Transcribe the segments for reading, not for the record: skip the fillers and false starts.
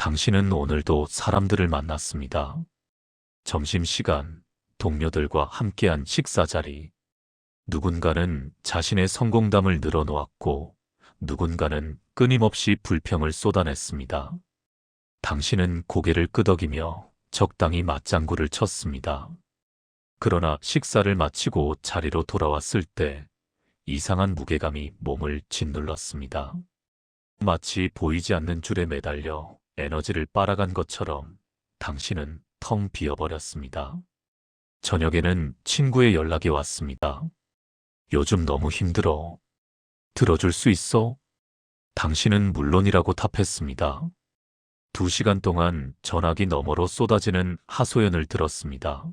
당신은 오늘도 사람들을 만났습니다. 점심시간, 동료들과 함께한 식사 자리. 누군가는 자신의 성공담을 늘어놓았고, 누군가는 끊임없이 불평을 쏟아냈습니다. 당신은 고개를 끄덕이며 적당히 맞장구를 쳤습니다. 그러나 식사를 마치고 자리로 돌아왔을 때 이상한 무게감이 몸을 짓눌렀습니다. 마치 보이지 않는 줄에 매달려 에너지를 빨아간 것처럼 당신은 텅 비어버렸습니다. 저녁에는 친구의 연락이 왔습니다. 요즘 너무 힘들어. 들어줄 수 있어? 당신은 물론이라고 답했습니다. 2시간 동안 전화기 너머로 쏟아지는 하소연을 들었습니다.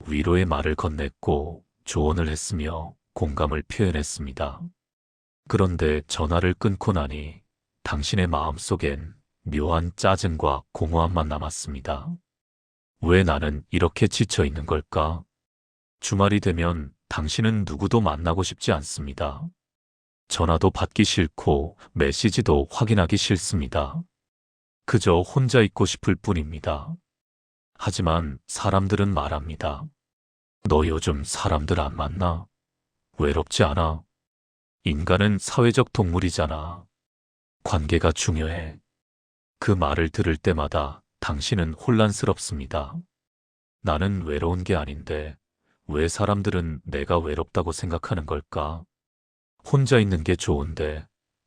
위로의 말을 건넸고 조언을 했으며 공감을 표현했습니다. 그런데 전화를 끊고 나니 당신의 마음속엔 묘한 짜증과 공허함만 남았습니다. 왜 나는 이렇게 지쳐 있는 걸까? 주말이 되면 당신은 누구도 만나고 싶지 않습니다. 전화도 받기 싫고 메시지도 확인하기 싫습니다. 그저 혼자 있고 싶을 뿐입니다. 하지만 사람들은 말합니다. 너 요즘 사람들 안 만나? 외롭지 않아? 인간은 사회적 동물이잖아. 관계가 중요해. 그 말을 들을 때마다 당신은 혼란스럽습니다. 나는 외로운 게 아닌데 왜 사람들은 내가 외롭다고 생각하는 걸까? 혼자 있는 게 좋은데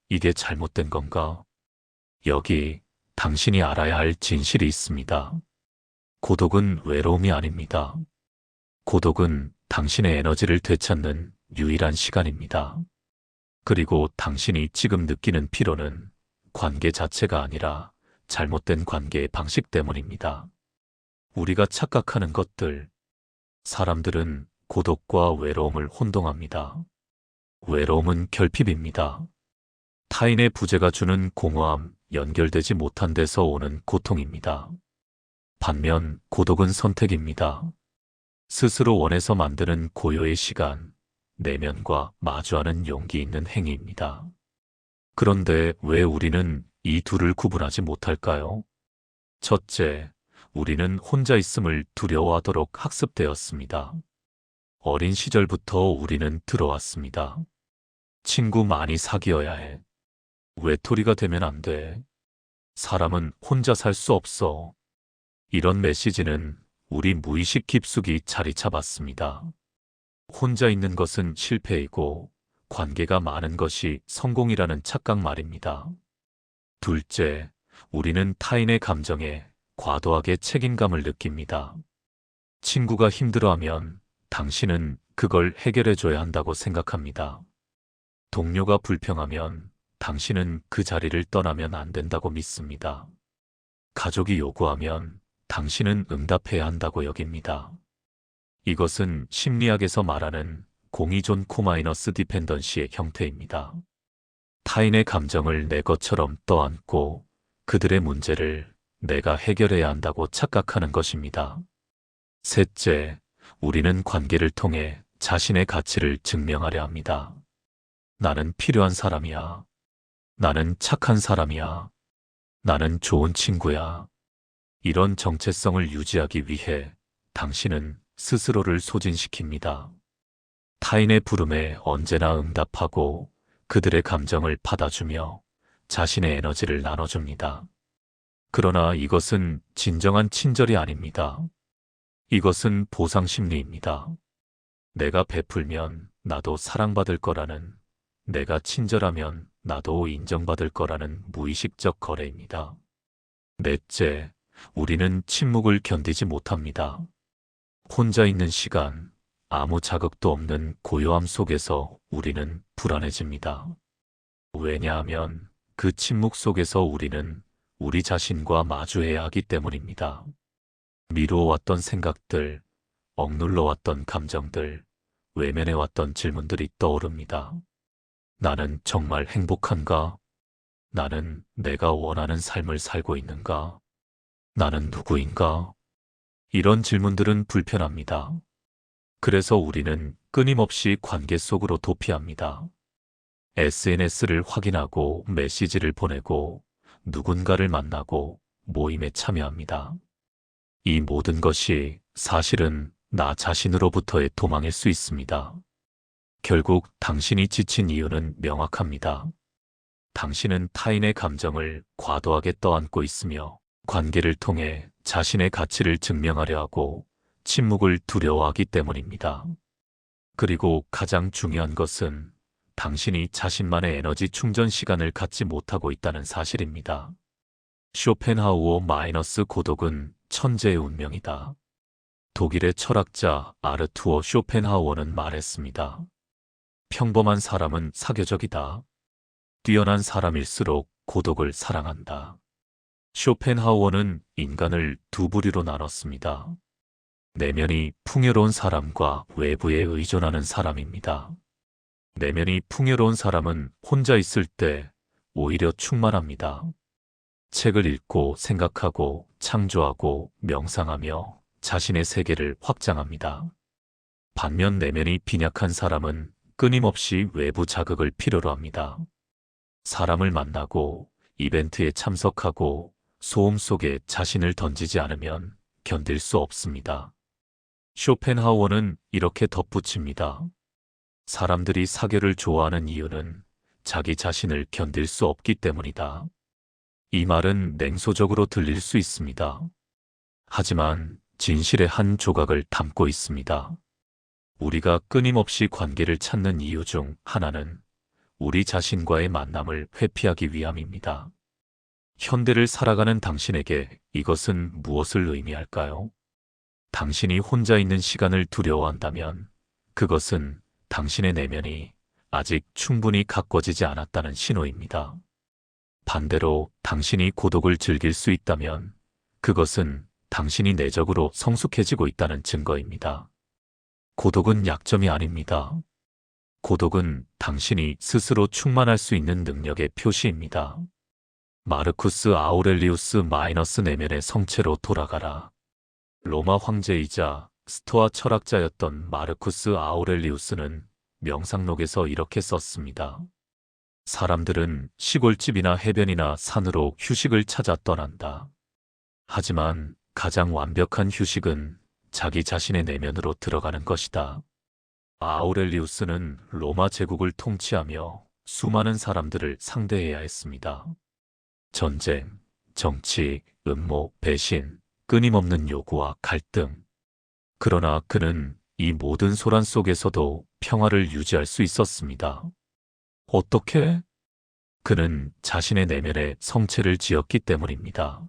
이게 잘못된 건가? 여기 당신이 알아야 할 진실이 있습니다. 고독은 외로움이 아닙니다. 고독은 당신의 에너지를 되찾는 유일한 시간입니다. 그리고 당신이 지금 느끼는 피로는 관계 자체가 아니라 잘못된 관계의 방식 때문입니다. 우리가 착각하는 것들, 사람들은 고독과 외로움을 혼동합니다. 외로움은 결핍입니다. 타인의 부재가 주는 공허함, 연결되지 못한 데서 오는 고통입니다. 반면 고독은 선택입니다. 스스로 원해서 만드는 고요의 시간, 내면과 마주하는 용기 있는 행위입니다. 그런데 왜 우리는 이 둘을 구분하지 못할까요? 첫째, 우리는 혼자 있음을 두려워하도록 학습되었습니다. 어린 시절부터 우리는 들어왔습니다. 친구 많이 사귀어야 해. 외톨이가 되면 안 돼. 사람은 혼자 살 수 없어. 이런 메시지는 우리 무의식 깊숙이 자리 잡았습니다. 혼자 있는 것은 실패이고 관계가 많은 것이 성공이라는 착각 말입니다. 둘째, 우리는 타인의 감정에 과도하게 책임감을 느낍니다. 친구가 힘들어하면 당신은 그걸 해결해줘야 한다고 생각합니다. 동료가 불평하면 당신은 그 자리를 떠나면 안 된다고 믿습니다. 가족이 요구하면 당신은 응답해야 한다고 여깁니다. 이것은 심리학에서 말하는 공의존 코마이너스 디펜던시의 형태입니다. 타인의 감정을 내 것처럼 떠안고 그들의 문제를 내가 해결해야 한다고 착각하는 것입니다. 셋째, 우리는 관계를 통해 자신의 가치를 증명하려 합니다. 나는 필요한 사람이야. 나는 착한 사람이야. 나는 좋은 친구야. 이런 정체성을 유지하기 위해 당신은 스스로를 소진시킵니다. 타인의 부름에 언제나 응답하고 그들의 감정을 받아주며 자신의 에너지를 나눠줍니다. 그러나 이것은 진정한 친절이 아닙니다. 이것은 보상심리입니다. 내가 베풀면 나도 사랑받을 거라는, 내가 친절하면 나도 인정받을 거라는 무의식적 거래입니다. 넷째, 우리는 침묵을 견디지 못합니다. 혼자 있는 시간, 아무 자극도 없는 고요함 속에서 우리는 불안해집니다. 왜냐하면 그 침묵 속에서 우리는 우리 자신과 마주해야 하기 때문입니다. 미루어왔던 생각들, 억눌러왔던 감정들, 외면해왔던 질문들이 떠오릅니다. 나는 정말 행복한가? 나는 내가 원하는 삶을 살고 있는가? 나는 누구인가? 이런 질문들은 불편합니다. 그래서 우리는 끊임없이 관계 속으로 도피합니다. SNS를 확인하고 메시지를 보내고 누군가를 만나고 모임에 참여합니다. 이 모든 것이 사실은 나 자신으로부터의 도망일 수 있습니다. 결국 당신이 지친 이유는 명확합니다. 당신은 타인의 감정을 과도하게 떠안고 있으며 관계를 통해 자신의 가치를 증명하려 하고 침묵을 두려워하기 때문입니다. 그리고 가장 중요한 것은 당신이 자신만의 에너지 충전 시간을 갖지 못하고 있다는 사실입니다. 쇼펜하우어 마이너스 고독은 천재의 운명이다. 독일의 철학자 아르투어 쇼펜하우어는 말했습니다. 평범한 사람은 사교적이다. 뛰어난 사람일수록 고독을 사랑한다. 쇼펜하우어는 인간을 두 부류로 나눴습니다. 내면이 풍요로운 사람과 외부에 의존하는 사람입니다. 내면이 풍요로운 사람은 혼자 있을 때 오히려 충만합니다. 책을 읽고 생각하고 창조하고 명상하며 자신의 세계를 확장합니다. 반면 내면이 빈약한 사람은 끊임없이 외부 자극을 필요로 합니다. 사람을 만나고 이벤트에 참석하고 소음 속에 자신을 던지지 않으면 견딜 수 없습니다. 쇼펜하우어는 이렇게 덧붙입니다. 사람들이 사교를 좋아하는 이유는 자기 자신을 견딜 수 없기 때문이다. 이 말은 냉소적으로 들릴 수 있습니다. 하지만 진실의 한 조각을 담고 있습니다. 우리가 끊임없이 관계를 찾는 이유 중 하나는 우리 자신과의 만남을 회피하기 위함입니다. 현대를 살아가는 당신에게 이것은 무엇을 의미할까요? 당신이 혼자 있는 시간을 두려워한다면 그것은 당신의 내면이 아직 충분히 가꿔지지 않았다는 신호입니다. 반대로 당신이 고독을 즐길 수 있다면 그것은 당신이 내적으로 성숙해지고 있다는 증거입니다. 고독은 약점이 아닙니다. 고독은 당신이 스스로 충만할 수 있는 능력의 표시입니다. 마르쿠스 아우렐리우스 마이너스 내면의 성체로 돌아가라. 로마 황제이자 스토아 철학자였던 마르쿠스 아우렐리우스는 명상록에서 이렇게 썼습니다. 사람들은 시골집이나 해변이나 산으로 휴식을 찾아 떠난다. 하지만 가장 완벽한 휴식은 자기 자신의 내면으로 들어가는 것이다. 아우렐리우스는 로마 제국을 통치하며 수많은 사람들을 상대해야 했습니다. 전쟁, 정치, 음모, 배신, 끊임없는 요구와 갈등. 그러나 그는 이 모든 소란 속에서도 평화를 유지할 수 있었습니다. 어떻게? 그는 자신의 내면에 성체를 지었기 때문입니다.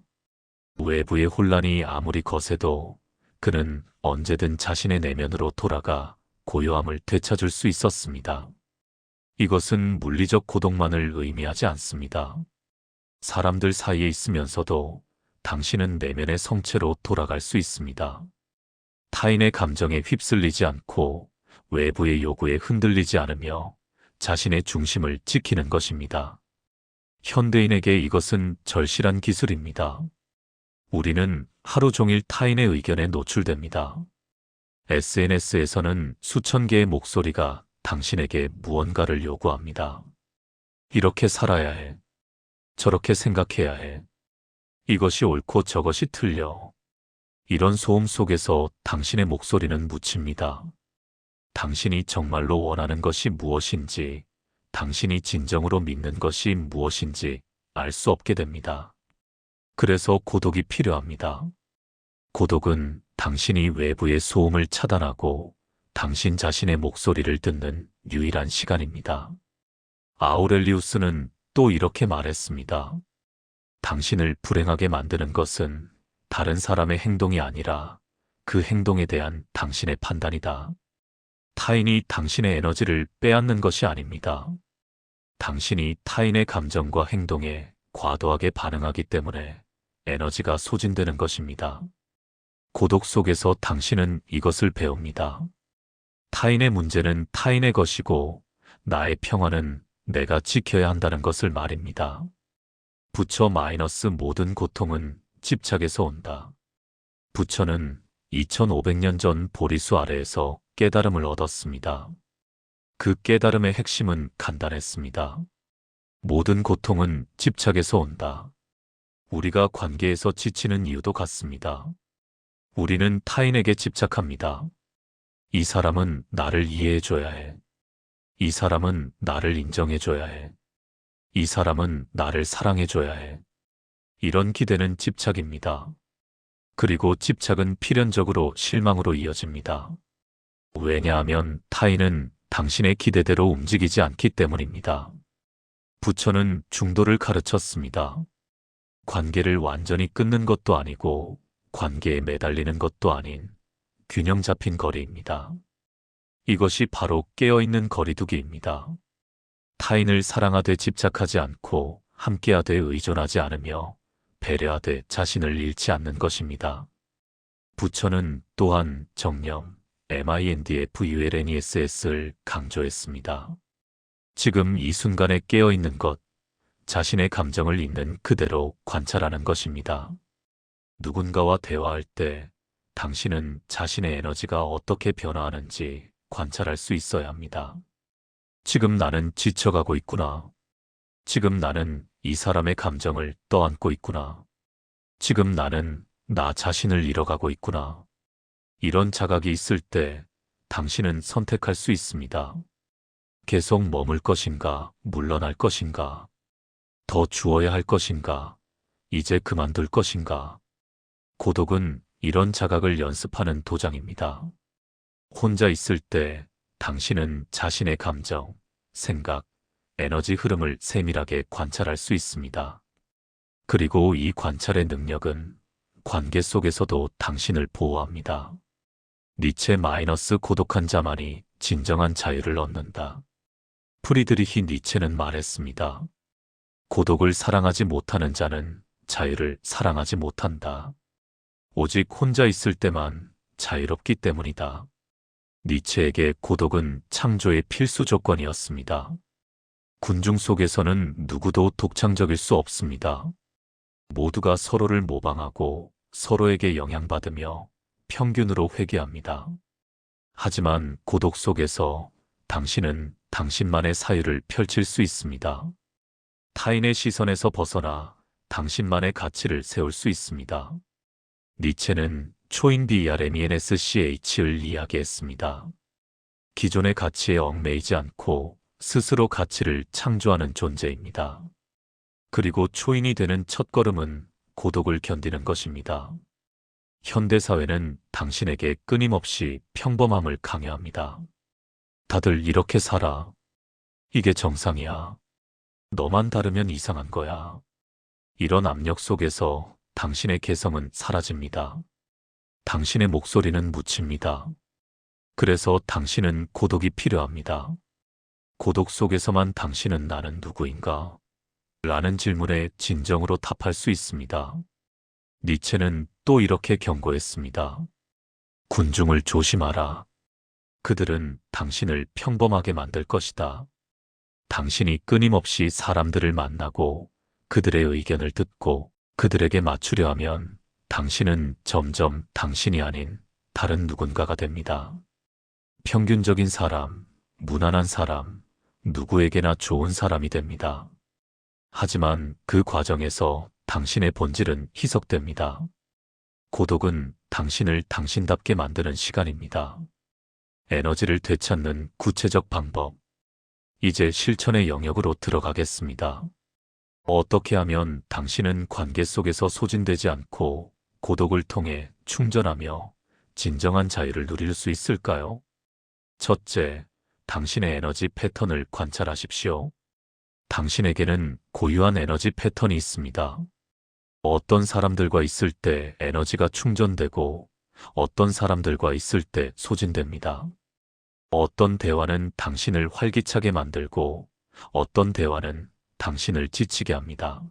외부의 혼란이 아무리 거세도 그는 언제든 자신의 내면으로 돌아가 고요함을 되찾을 수 있었습니다. 이것은 물리적 고독만을 의미하지 않습니다. 사람들 사이에 있으면서도 당신은 내면의 성체로 돌아갈 수 있습니다. 타인의 감정에 휩쓸리지 않고 외부의 요구에 흔들리지 않으며 자신의 중심을 지키는 것입니다. 현대인에게 이것은 절실한 기술입니다. 우리는 하루 종일 타인의 의견에 노출됩니다. SNS에서는 수천 개의 목소리가 당신에게 무언가를 요구합니다. 이렇게 살아야 해. 저렇게 생각해야 해. 이것이 옳고 저것이 틀려. 이런 소음 속에서 당신의 목소리는 묻힙니다. 당신이 정말로 원하는 것이 무엇인지, 당신이 진정으로 믿는 것이 무엇인지 알 수 없게 됩니다. 그래서 고독이 필요합니다. 고독은 당신이 외부의 소음을 차단하고 당신 자신의 목소리를 듣는 유일한 시간입니다. 아우렐리우스는 또 이렇게 말했습니다. 당신을 불행하게 만드는 것은 다른 사람의 행동이 아니라 그 행동에 대한 당신의 판단이다. 타인이 당신의 에너지를 빼앗는 것이 아닙니다. 당신이 타인의 감정과 행동에 과도하게 반응하기 때문에 에너지가 소진되는 것입니다. 고독 속에서 당신은 이것을 배웁니다. 타인의 문제는 타인의 것이고 나의 평화는 내가 지켜야 한다는 것을 말입니다. 부처 마이너스 모든 고통은 집착에서 온다. 부처는 2500년 전 보리수 아래에서 깨달음을 얻었습니다. 그 깨달음의 핵심은 간단했습니다. 모든 고통은 집착에서 온다. 우리가 관계에서 지치는 이유도 같습니다. 우리는 타인에게 집착합니다. 이 사람은 나를 이해해줘야 해. 이 사람은 나를 인정해줘야 해. 이 사람은 나를 사랑해줘야 해. 이런 기대는 집착입니다. 그리고 집착은 필연적으로 실망으로 이어집니다. 왜냐하면 타인은 당신의 기대대로 움직이지 않기 때문입니다. 부처는 중도를 가르쳤습니다. 관계를 완전히 끊는 것도 아니고 관계에 매달리는 것도 아닌 균형 잡힌 거리입니다. 이것이 바로 깨어있는 거리두기입니다. 타인을 사랑하되 집착하지 않고 함께하되 의존하지 않으며 배려하되 자신을 잃지 않는 것입니다. 부처는 또한 정념, mindfulness를 강조했습니다. 지금 이 순간에 깨어있는 것, 자신의 감정을 있는 그대로 관찰하는 것입니다. 누군가와 대화할 때 당신은 자신의 에너지가 어떻게 변화하는지 관찰할 수 있어야 합니다. 지금 나는 지쳐가고 있구나. 지금 나는 이 사람의 감정을 떠안고 있구나. 지금 나는 나 자신을 잃어가고 있구나. 이런 자각이 있을 때 당신은 선택할 수 있습니다. 계속 머물 것인가, 물러날 것인가, 더 주어야 할 것인가, 이제 그만둘 것인가. 고독은 이런 자각을 연습하는 도장입니다. 혼자 있을 때 당신은 자신의 감정, 생각, 에너지 흐름을 세밀하게 관찰할 수 있습니다. 그리고 이 관찰의 능력은 관계 속에서도 당신을 보호합니다. 니체 마이너스 고독한 자만이 진정한 자유를 얻는다. 프리드리히 니체는 말했습니다. 고독을 사랑하지 못하는 자는 자유를 사랑하지 못한다. 오직 혼자 있을 때만 자유롭기 때문이다. 니체에게 고독은 창조의 필수 조건이었습니다. 군중 속에서는 누구도 독창적일 수 없습니다. 모두가 서로를 모방하고 서로에게 영향받으며 평균으로 회귀합니다. 하지만 고독 속에서 당신은 당신만의 사유를 펼칠 수 있습니다. 타인의 시선에서 벗어나 당신만의 가치를 세울 수 있습니다. 니체는 초인 DRMENSCH를 이야기했습니다. 기존의 가치에 얽매이지 않고 스스로 가치를 창조하는 존재입니다. 그리고 초인이 되는 첫걸음은 고독을 견디는 것입니다. 현대사회는 당신에게 끊임없이 평범함을 강요합니다. 다들 이렇게 살아. 이게 정상이야. 너만 다르면 이상한 거야. 이런 압력 속에서 당신의 개성은 사라집니다. 당신의 목소리는 묻힙니다. 그래서 당신은 고독이 필요합니다. 고독 속에서만 당신은 나는 누구인가? 라는 질문에 진정으로 답할 수 있습니다. 니체는 또 이렇게 경고했습니다. 군중을 조심하라. 그들은 당신을 평범하게 만들 것이다. 당신이 끊임없이 사람들을 만나고 그들의 의견을 듣고 그들에게 맞추려 하면 당신은 점점 당신이 아닌 다른 누군가가 됩니다. 평균적인 사람, 무난한 사람, 누구에게나 좋은 사람이 됩니다. 하지만 그 과정에서 당신의 본질은 희석됩니다. 고독은 당신을 당신답게 만드는 시간입니다. 에너지를 되찾는 구체적 방법. 이제 실천의 영역으로 들어가겠습니다. 어떻게 하면 당신은 관계 속에서 소진되지 않고 고독을 통해 충전하며 진정한 자유를 누릴 수 있을까요? 첫째, 당신의 에너지 패턴을 관찰하십시오. 당신에게는 고유한 에너지 패턴이 있습니다. 어떤 사람들과 있을 때 에너지가 충전되고 어떤 사람들과 있을 때 소진됩니다. 어떤 대화는 당신을 활기차게 만들고 어떤 대화는 당신을 지치게 합니다.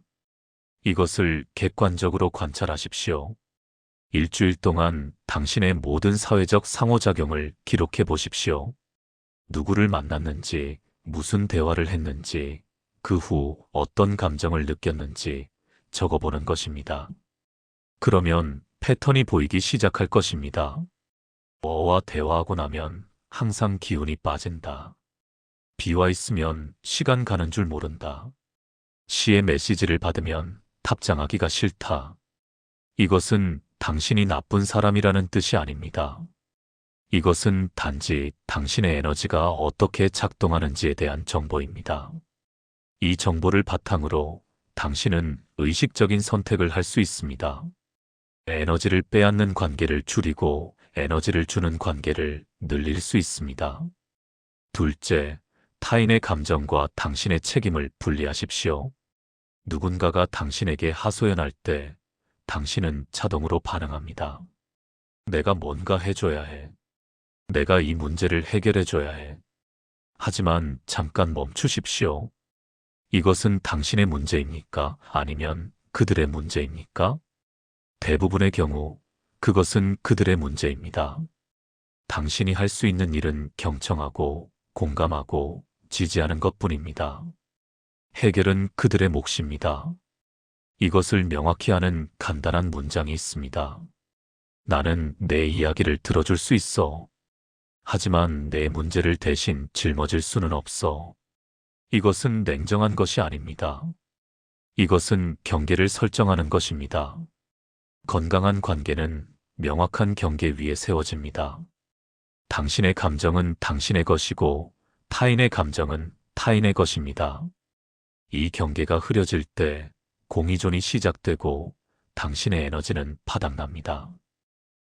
이것을 객관적으로 관찰하십시오. 일주일 동안 당신의 모든 사회적 상호작용을 기록해 보십시오. 누구를 만났는지, 무슨 대화를 했는지, 그 후 어떤 감정을 느꼈는지 적어보는 것입니다. 그러면 패턴이 보이기 시작할 것입니다. 뭐와 대화하고 나면 항상 기운이 빠진다. 비와 있으면 시간 가는 줄 모른다. 시의 메시지를 받으면 답장하기가 싫다. 이것은 당신이 나쁜 사람이라는 뜻이 아닙니다. 이것은 단지 당신의 에너지가 어떻게 작동하는지에 대한 정보입니다. 이 정보를 바탕으로 당신은 의식적인 선택을 할 수 있습니다. 에너지를 빼앗는 관계를 줄이고 에너지를 주는 관계를 늘릴 수 있습니다. 둘째, 타인의 감정과 당신의 책임을 분리하십시오. 누군가가 당신에게 하소연할 때 당신은 자동으로 반응합니다. 내가 뭔가 해줘야 해. 내가 이 문제를 해결해줘야 해. 하지만 잠깐 멈추십시오. 이것은 당신의 문제입니까? 아니면 그들의 문제입니까? 대부분의 경우 그것은 그들의 문제입니다. 당신이 할 수 있는 일은 경청하고 공감하고 지지하는 것뿐입니다. 해결은 그들의 몫입니다. 이것을 명확히 하는 간단한 문장이 있습니다. 나는 내 이야기를 들어줄 수 있어. 하지만 내 문제를 대신 짊어질 수는 없어. 이것은 냉정한 것이 아닙니다. 이것은 경계를 설정하는 것입니다. 건강한 관계는 명확한 경계 위에 세워집니다. 당신의 감정은 당신의 것이고 타인의 감정은 타인의 것입니다. 이 경계가 흐려질 때 공의존이 시작되고 당신의 에너지는 바닥납니다.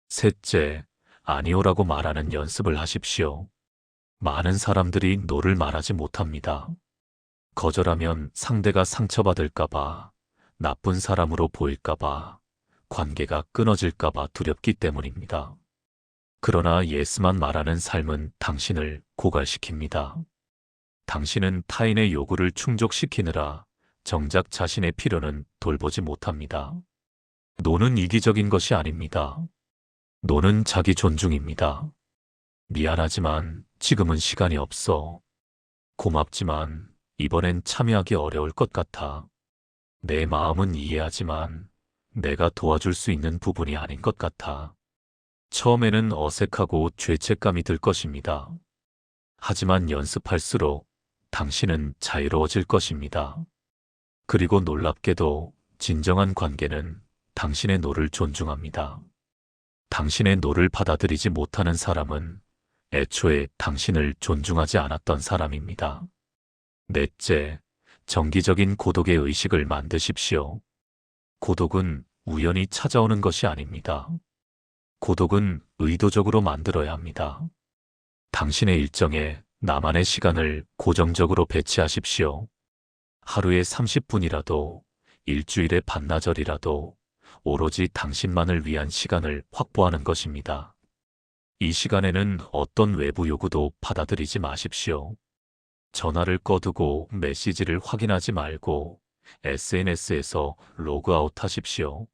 셋째, 아니오라고 말하는 연습을 하십시오. 많은 사람들이 노를 말하지 못합니다. 거절하면 상대가 상처받을까봐, 나쁜 사람으로 보일까봐, 관계가 끊어질까봐 두렵기 때문입니다. 그러나 예스만 말하는 삶은 당신을 고갈시킵니다. 당신은 타인의 요구를 충족시키느라 정작 자신의 필요는 돌보지 못합니다. 노는 이기적인 것이 아닙니다. 노는 자기 존중입니다. 미안하지만 지금은 시간이 없어. 고맙지만 이번엔 참여하기 어려울 것 같아. 내 마음은 이해하지만 내가 도와줄 수 있는 부분이 아닌 것 같아. 처음에는 어색하고 죄책감이 들 것입니다. 하지만 연습할수록 당신은 자유로워질 것입니다. 그리고 놀랍게도 진정한 관계는 당신의 노를 존중합니다. 당신의 노를 받아들이지 못하는 사람은 애초에 당신을 존중하지 않았던 사람입니다. 넷째, 정기적인 고독의 의식을 만드십시오. 고독은 우연히 찾아오는 것이 아닙니다. 고독은 의도적으로 만들어야 합니다. 당신의 일정에 나만의 시간을 고정적으로 배치하십시오. 하루에 30분이라도, 일주일에 반나절이라도 오로지 당신만을 위한 시간을 확보하는 것입니다. 이 시간에는 어떤 외부 요구도 받아들이지 마십시오. 전화를 꺼두고 메시지를 확인하지 말고 SNS에서 로그아웃 하십시오.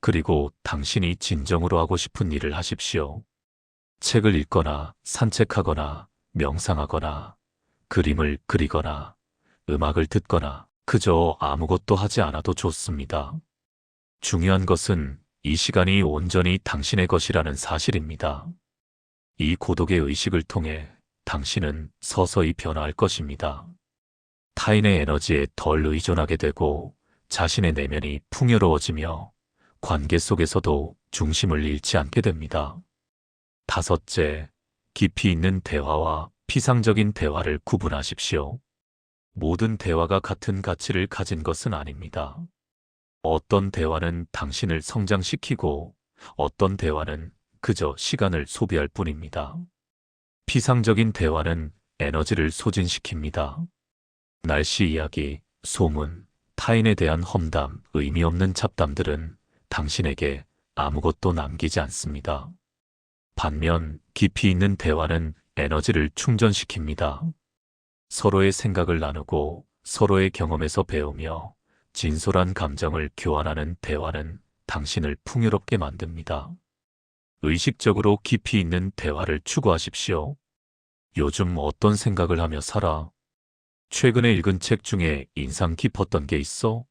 그리고 당신이 진정으로 하고 싶은 일을 하십시오. 책을 읽거나 산책하거나 명상하거나 그림을 그리거나 음악을 듣거나 그저 아무것도 하지 않아도 좋습니다. 중요한 것은 이 시간이 온전히 당신의 것이라는 사실입니다. 이 고독의 의식을 통해 당신은 서서히 변화할 것입니다. 타인의 에너지에 덜 의존하게 되고 자신의 내면이 풍요로워지며 관계 속에서도 중심을 잃지 않게 됩니다. 다섯째, 깊이 있는 대화와 피상적인 대화를 구분하십시오. 모든 대화가 같은 가치를 가진 것은 아닙니다. 어떤 대화는 당신을 성장시키고 어떤 대화는 그저 시간을 소비할 뿐입니다. 피상적인 대화는 에너지를 소진시킵니다. 날씨 이야기, 소문, 타인에 대한 험담, 의미 없는 잡담들은 당신에게 아무것도 남기지 않습니다. 반면 깊이 있는 대화는 에너지를 충전시킵니다. 서로의 생각을 나누고 서로의 경험에서 배우며 진솔한 감정을 교환하는 대화는 당신을 풍요롭게 만듭니다. 의식적으로 깊이 있는 대화를 추구하십시오. 요즘 어떤 생각을 하며 살아? 최근에 읽은 책 중에 인상 깊었던 게 있어?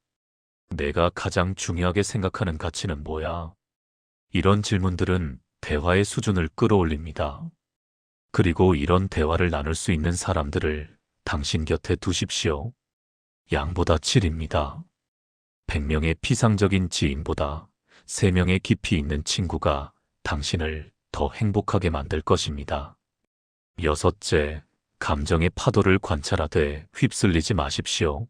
내가 가장 중요하게 생각하는 가치는 뭐야? 이런 질문들은 대화의 수준을 끌어올립니다. 그리고 이런 대화를 나눌 수 있는 사람들을 당신 곁에 두십시오. 양보다 질입니다. 100명의 피상적인 지인보다 3명의 깊이 있는 친구가 당신을 더 행복하게 만들 것입니다. 여섯째, 감정의 파도를 관찰하되 휩쓸리지 마십시오.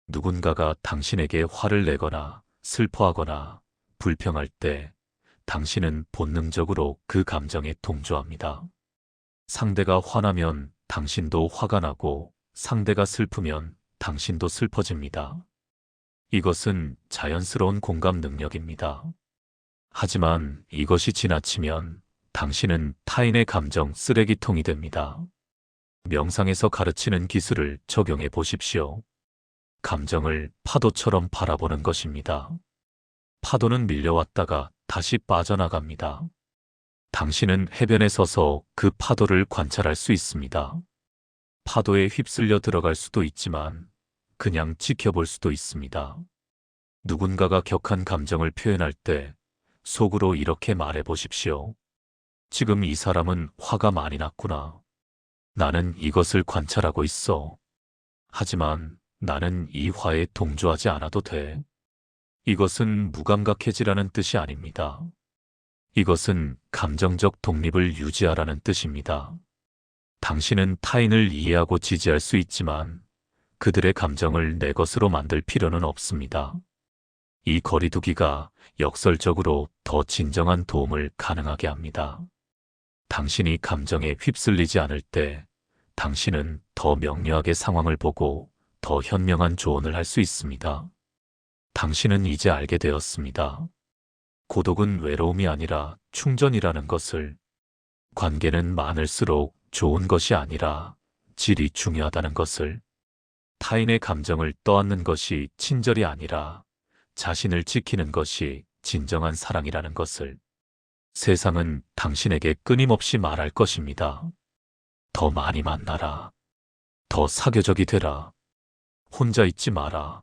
누군가가 당신에게 화를 내거나 슬퍼하거나 불평할 때 당신은 본능적으로 그 감정에 동조합니다. 상대가 화나면 당신도 화가 나고 상대가 슬프면 당신도 슬퍼집니다. 이것은 자연스러운 공감 능력입니다. 하지만 이것이 지나치면 당신은 타인의 감정 쓰레기통이 됩니다. 명상에서 가르치는 기술을 적용해 보십시오. 감정을 파도처럼 바라보는 것입니다. 파도는 밀려왔다가 다시 빠져나갑니다. 당신은 해변에 서서 그 파도를 관찰할 수 있습니다. 파도에 휩쓸려 들어갈 수도 있지만 그냥 지켜볼 수도 있습니다. 누군가가 격한 감정을 표현할 때 속으로 이렇게 말해 보십시오. 지금 이 사람은 화가 많이 났구나. 나는 이것을 관찰하고 있어. 하지만 나는 이 화에 동조하지 않아도 돼. 이것은 무감각해지라는 뜻이 아닙니다. 이것은 감정적 독립을 유지하라는 뜻입니다. 당신은 타인을 이해하고 지지할 수 있지만 그들의 감정을 내 것으로 만들 필요는 없습니다. 이 거리두기가 역설적으로 더 진정한 도움을 가능하게 합니다. 당신이 감정에 휩쓸리지 않을 때 당신은 더 명료하게 상황을 보고 더 현명한 조언을 할 수 있습니다. 당신은 이제 알게 되었습니다. 고독은 외로움이 아니라 충전이라는 것을, 관계는 많을수록 좋은 것이 아니라 질이 중요하다는 것을, 타인의 감정을 떠안는 것이 친절이 아니라 자신을 지키는 것이 진정한 사랑이라는 것을. 세상은 당신에게 끊임없이 말할 것입니다. 더 많이 만나라. 더 사교적이 되라. 혼자 있지 마라.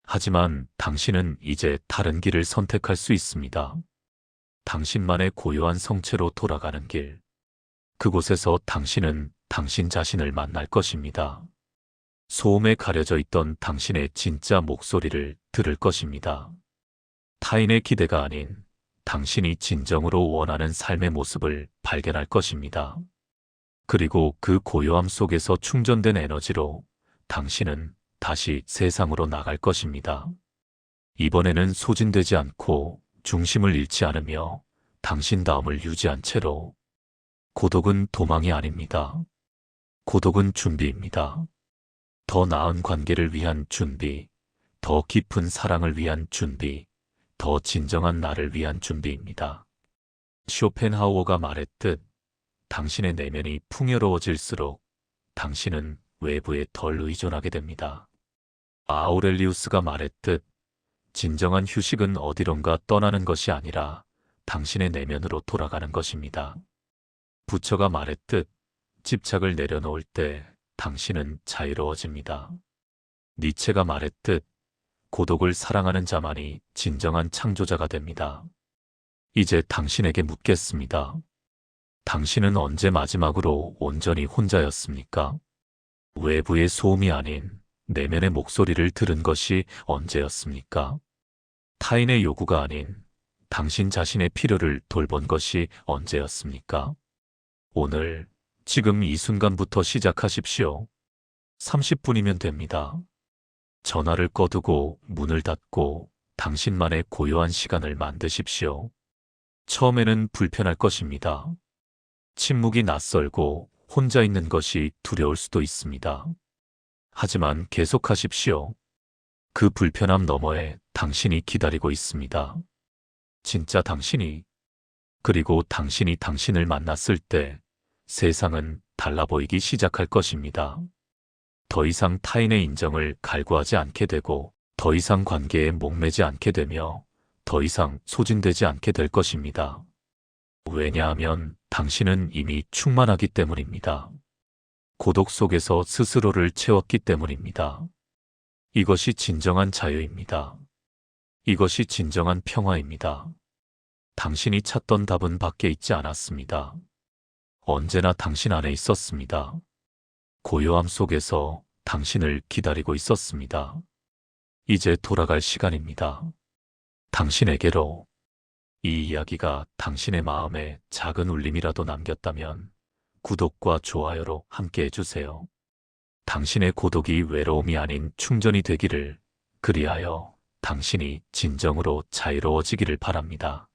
하지만 당신은 이제 다른 길을 선택할 수 있습니다. 당신만의 고요한 성체로 돌아가는 길. 그곳에서 당신은 당신 자신을 만날 것입니다. 소음에 가려져 있던 당신의 진짜 목소리를 들을 것입니다. 타인의 기대가 아닌 당신이 진정으로 원하는 삶의 모습을 발견할 것입니다. 그리고 그 고요함 속에서 충전된 에너지로 당신은 다시 세상으로 나갈 것입니다. 이번에는 소진되지 않고 중심을 잃지 않으며 당신다움을 유지한 채로. 고독은 도망이 아닙니다. 고독은 준비입니다. 더 나은 관계를 위한 준비, 더 깊은 사랑을 위한 준비, 더 진정한 나를 위한 준비입니다. 쇼펜하우어가 말했듯 당신의 내면이 풍요로워질수록 당신은 외부에 덜 의존하게 됩니다. 아우렐리우스가 말했듯 진정한 휴식은 어디론가 떠나는 것이 아니라 당신의 내면으로 돌아가는 것입니다. 부처가 말했듯 집착을 내려놓을 때 당신은 자유로워집니다. 니체가 말했듯 고독을 사랑하는 자만이 진정한 창조자가 됩니다. 이제 당신에게 묻겠습니다. 당신은 언제 마지막으로 온전히 혼자였습니까? 외부의 소음이 아닌 내면의 목소리를 들은 것이 언제였습니까? 타인의 요구가 아닌 당신 자신의 필요를 돌본 것이 언제였습니까? 오늘, 지금 이 순간부터 시작하십시오. 30분이면 됩니다. 전화를 꺼두고 문을 닫고 당신만의 고요한 시간을 만드십시오. 처음에는 불편할 것입니다. 침묵이 낯설고 혼자 있는 것이 두려울 수도 있습니다. 하지만 계속하십시오. 그 불편함 너머에 당신이 기다리고 있습니다. 진짜 당신이. 그리고 당신이 당신을 만났을 때 세상은 달라 보이기 시작할 것입니다. 더 이상 타인의 인정을 갈구하지 않게 되고 더 이상 관계에 목매지 않게 되며 더 이상 소진되지 않게 될 것입니다. 왜냐하면 당신은 이미 충만하기 때문입니다. 고독 속에서 스스로를 채웠기 때문입니다. 이것이 진정한 자유입니다. 이것이 진정한 평화입니다. 당신이 찾던 답은 밖에 있지 않았습니다. 언제나 당신 안에 있었습니다. 고요함 속에서 당신을 기다리고 있었습니다. 이제 돌아갈 시간입니다. 당신에게로. 이 이야기가 당신의 마음에 작은 울림이라도 남겼다면 구독과 좋아요로 함께 해주세요. 당신의 고독이 외로움이 아닌 충전이 되기를, 그리하여 당신이 진정으로 자유로워지기를 바랍니다.